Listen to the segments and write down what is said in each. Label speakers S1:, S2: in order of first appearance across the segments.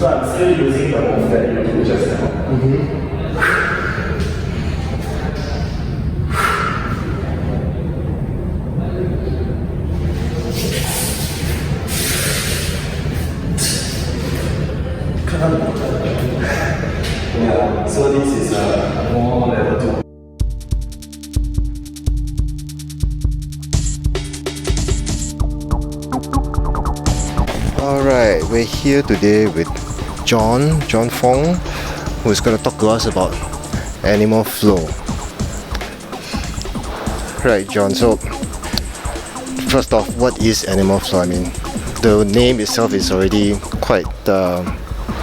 S1: So I'm still using the move that you did just now. Yeah, so this is more level 2.
S2: Alright, we're here today with John Fong, who is going to talk to us about animal flow. Right, John, so first off, what is animal flow? I mean, the name itself is already quite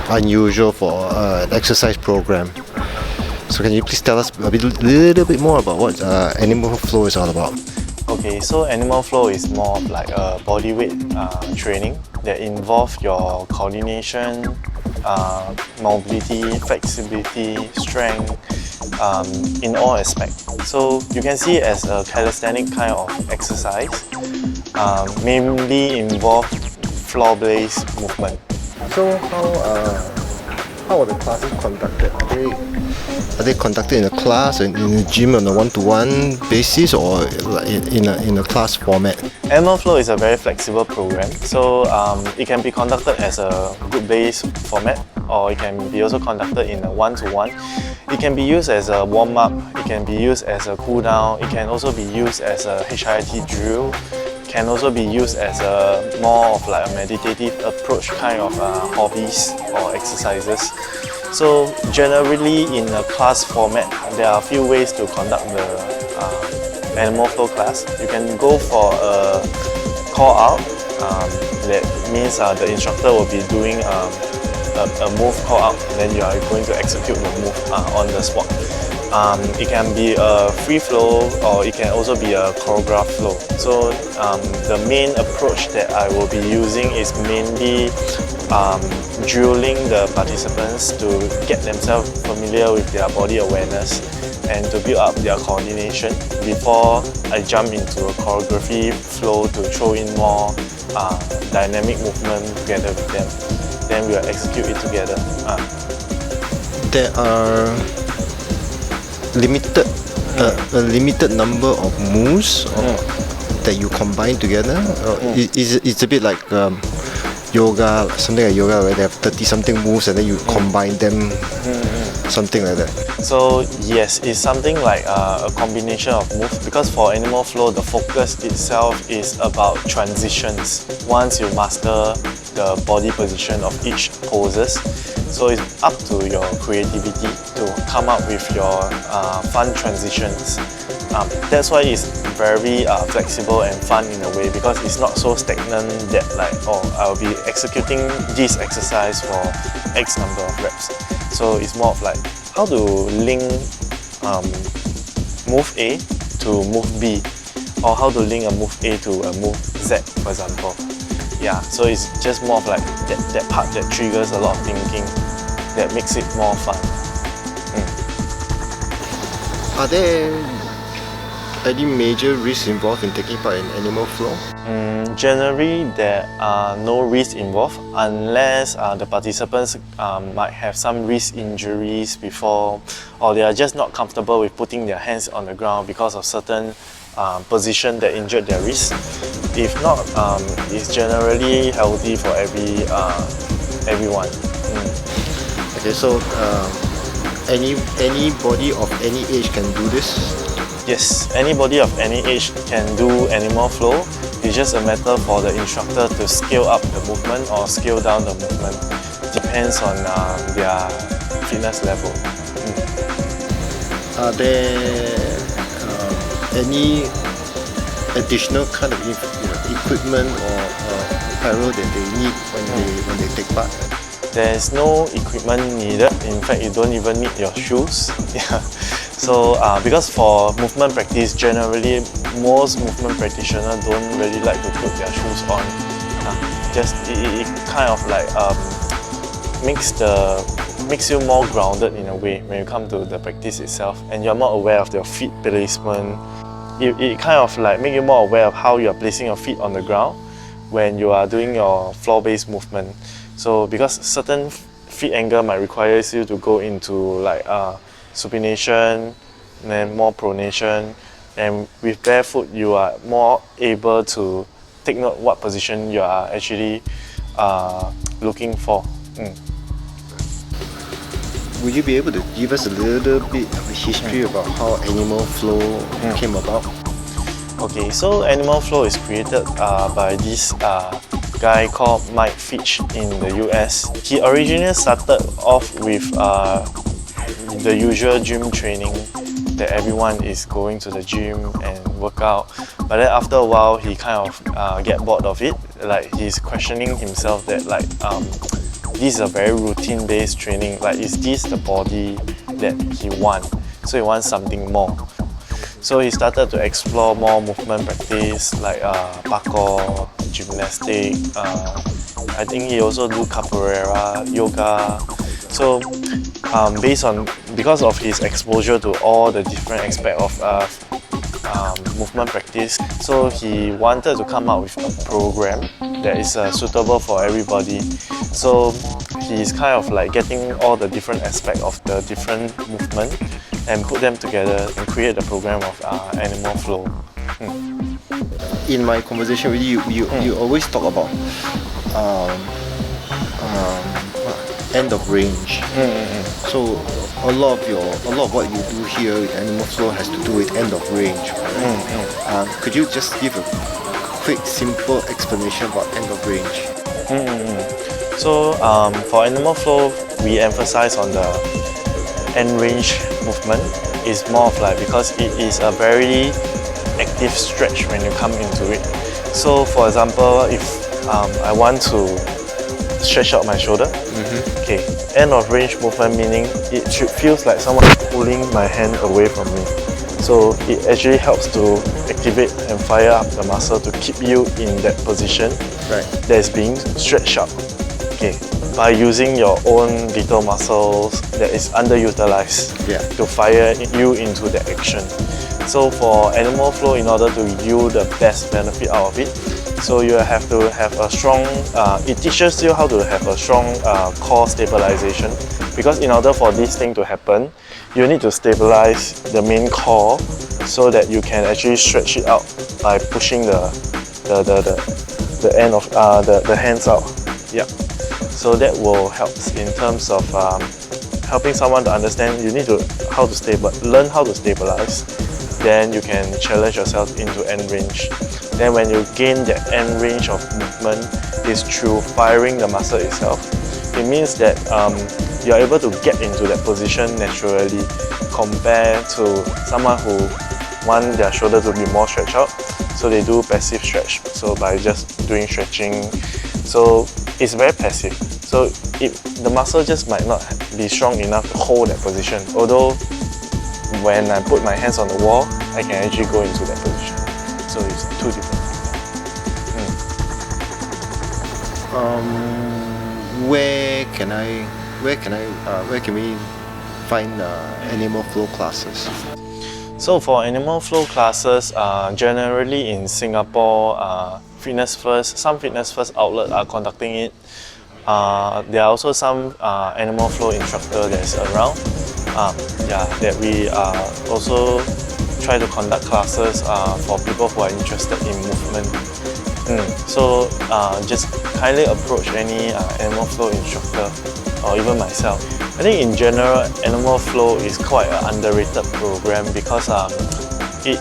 S2: unusual for an exercise program. So can you please tell us a little bit more about what animal flow is all about?
S3: Okay, so animal flow is more of like a body weight training that involves your coordination, mobility, flexibility, strength, in all aspects. So you can see it as a calisthenic kind of exercise, mainly involve floor-based movement.
S2: So how are the classes conducted? Are they conducted in a class, in a gym on a one-to-one basis, or in a class format?
S3: Animal Flow is a very flexible program, so it can be conducted as a group-based format, or it can be also conducted in a one-to-one. It can be used as a warm-up, it can be used as a cool-down, it can also be used as a HIIT drill, can also be used as a more of like a meditative approach kind of hobbies or exercises. So generally in a class format, there are a few ways to conduct the animal flow class. You can go for a call out, that means the instructor will be doing a move call out, and then you are going to execute the move on the spot. It can be a free flow, or it can also be a choreographed flow. So the main approach that I will be using is mainly drilling the participants to get themselves familiar with their body awareness and to build up their coordination before I jump into a choreography flow to throw in more dynamic movement together with them. Then we'll execute it together.
S2: There are a limited number of moves that you combine together. It's a bit like yoga, something like yoga, where they have 30-something moves and then you combine them, something like that.
S3: So yes, it's something like a combination of moves, because for animal flow, the focus itself is about transitions. Once you master the body position of each poses, so it's up to your creativity to come up with your fun transitions. That's why it's very flexible and fun in a way, because it's not so stagnant that like, oh, I'll be executing this exercise for X number of reps. So it's more of like how to link move A to move B, or how to link a move A to a move Z, for example. Yeah, so it's just more of like that part that triggers a lot of thinking, that makes it more fun.
S2: Are there any major risks involved in taking part in animal flow?
S3: Generally, there are no risks involved unless the participants might have some wrist injuries before, or they are just not comfortable with putting their hands on the ground because of certain position that injured their wrist. If not, it's generally healthy for everyone.
S2: Okay, so anybody of any age can do this?
S3: Yes, anybody of any age can do animal flow. It's just a matter for the instructor to scale up the movement or scale down the movement. Depends on their fitness level.
S2: Are there any additional kind of equipment or apparel that they need when they take part?
S3: There's no equipment needed. In fact, you don't even need your shoes. Yeah. So because for movement practice, generally most movement practitioners don't really like to put their shoes on. Just it kind of like makes you more grounded in a way when you come to the practice itself, and you're more aware of your feet placement. It kind of like make you more aware of how you are placing your feet on the ground when you are doing your floor-based movement. So because certain feet angle might require you to go into like supination, then more pronation, and with barefoot you are more able to take note what position you are actually looking for.
S2: Would you be able to give us a little bit of a history about how animal flow came about?
S3: Okay, so animal flow is created by this guy called Mike Fitch in the US. He originally started off with the usual gym training that everyone is going to the gym and work out, but then after a while he kind of get bored of it. Like he's questioning himself that like this is a very routine based training, like is this the body that he wants? So he wants something more. So he started to explore more movement practice like parkour, gymnastic. I think he also do capoeira, yoga. So because of his exposure to all the different aspects of movement practice, so he wanted to come up with a program that is suitable for everybody. So he's kind of like getting all the different aspects of the different movement and put them together and create a program of animal flow.
S2: In my conversation with you, you always talk about end of range. So a lot of what you do here with animal flow has to do with end of range. Right? Could you just give a quick, simple explanation about end of range?
S3: So for animal flow, we emphasize on the end range movement. It's more of like because it is a very active stretch when you come into it. So for example, if I want to stretch out my shoulder, okay, end of range movement meaning it should feels like someone pulling my hand away from me. So it actually helps to activate and fire up the muscle to keep you in that position that is being stretched out. Okay, by using your own little muscles that is underutilized to fire you into the action. So for animal flow, in order to yield the best benefit out of it, so you have to have a strong, it teaches you how to have a strong core stabilization, because in order for this thing to happen, you need to stabilize the main core so that you can actually stretch it out by pushing the end of the hands out. So that will help in terms of helping someone to understand you need to learn how to stabilize. Then you can challenge yourself into end range. Then when you gain that end range of movement is through firing the muscle itself. It means that you are able to get into that position naturally compared to someone who want their shoulder to be more stretched out. So they do passive stretch. So by just doing stretching, so it's very passive. So the muscle just might not be strong enough to hold that position. Although when I put my hands on the wall, I can actually go into that position. So it's two different things.
S2: Where can we find animal flow classes?
S3: So for animal flow classes, generally in Singapore, some Fitness First outlets are conducting it. There are also some animal flow instructor that's around. That we also try to conduct classes for people who are interested in movement. So just kindly approach any animal flow instructor or even myself. I think in general, animal flow is quite an underrated program because it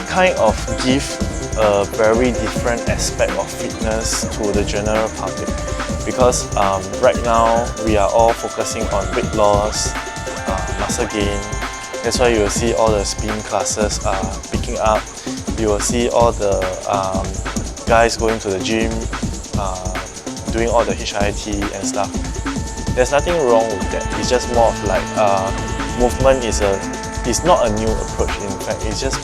S3: kind of gives a very different aspect of fitness to the general public. Because right now we are all focusing on weight loss, muscle gain. That's why you will see all the spin classes picking up. You will see all the guys going to the gym, doing all the HIIT and stuff. There's nothing wrong with that. It's just more of like movement is not a new approach. In fact, it's just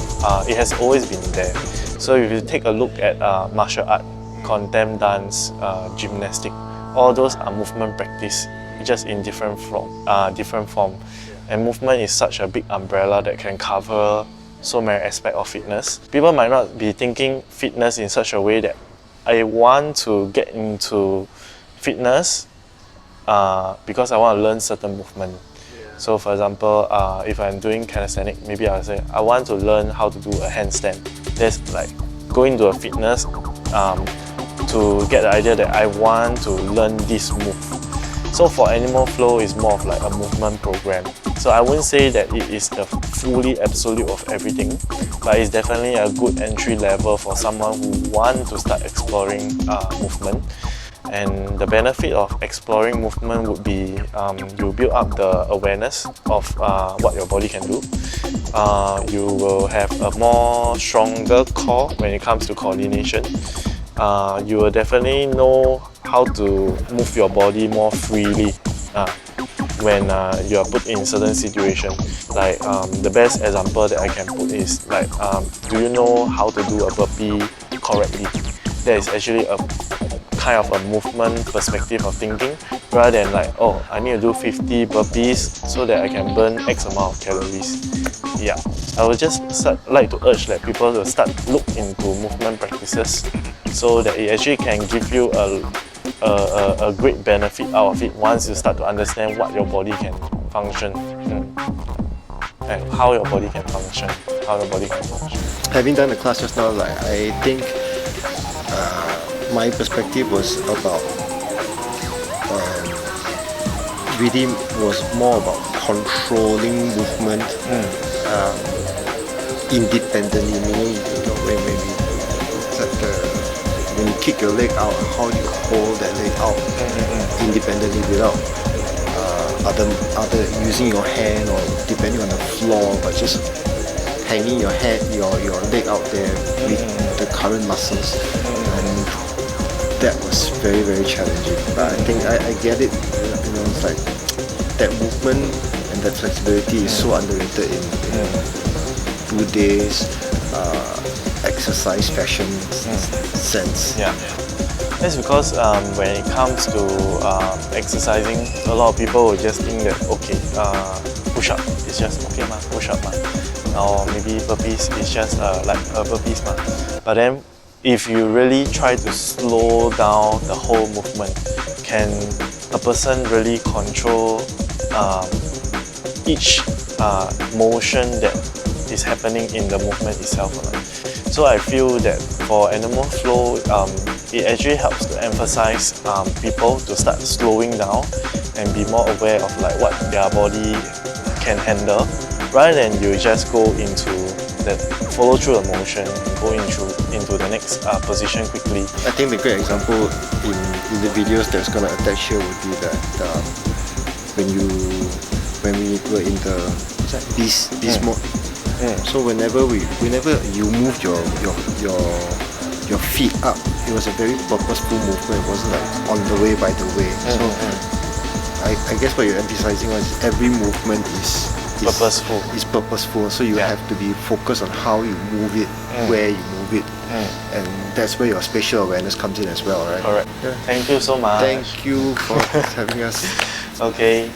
S3: it has always been there. So if you take a look at martial art, contempt dance, gymnastic, all those are movement practice, just in different form. And movement is such a big umbrella that can cover so many aspects of fitness. People might not be thinking fitness in such a way that I want to get into fitness because I want to learn certain movement. So for example, if I'm doing calisthenics, maybe I'll say I want to learn how to do a handstand. That's like going to a fitness to get the idea that I want to learn this move. So for Animal Flow, it's more of like a movement program. So I wouldn't say that it is the fully absolute of everything, but it's definitely a good entry level for someone who wants to start exploring movement. And the benefit of exploring movement would be you build up the awareness of what your body can do. You will have a more stronger core when it comes to coordination. You will definitely know how to move your body more freely when you are put in certain situations. Like the best example that I can put is like, do you know how to do a burpee correctly? That is actually a kind of a movement perspective of thinking, rather than like, oh, I need to do 50 burpees so that I can burn X amount of calories. Yeah, I would just like to urge that people to start look into movement practices so that it actually can give you a great benefit out of it once you start to understand what your body can function and how your body can function.
S2: Having done the class just now, like I think my perspective was about really was more about controlling movement independently. Meaning, when you kick your leg out, how do you hold that leg out independently without other using your hand or depending on the floor, but just hanging your leg out there with the current muscles. And that was very, very challenging. But I think I get it. It's like that movement and that flexibility is so underrated in 2 days exercise fashion sense.
S3: Yeah. That's because when it comes to exercising, a lot of people will just think that okay, push up is just okay ma, push up ma, or maybe burpees is just like a burpees ma. But then if you really try to slow down the whole movement, can a person really control each motion that is happening in the movement itself or not? So I feel that for Animal Flow, it actually helps to emphasize people to start slowing down and be more aware of like what their body can handle, rather than you just go into that follow through a motion and go into the next position quickly.
S2: I think the great example in the videos that's gonna attach here would be that when we were in the beast mode. So whenever you moved your feet up, it was a very purposeful movement. It wasn't like on the way by the way. So I guess what you're emphasizing on is every movement is purposeful. So you have to be focused on how you move it, where you move it, and that's where your spatial awareness comes in as well, right?
S3: Correct. Yeah. Thank you so much.
S2: Thank you for having us.
S3: Okay.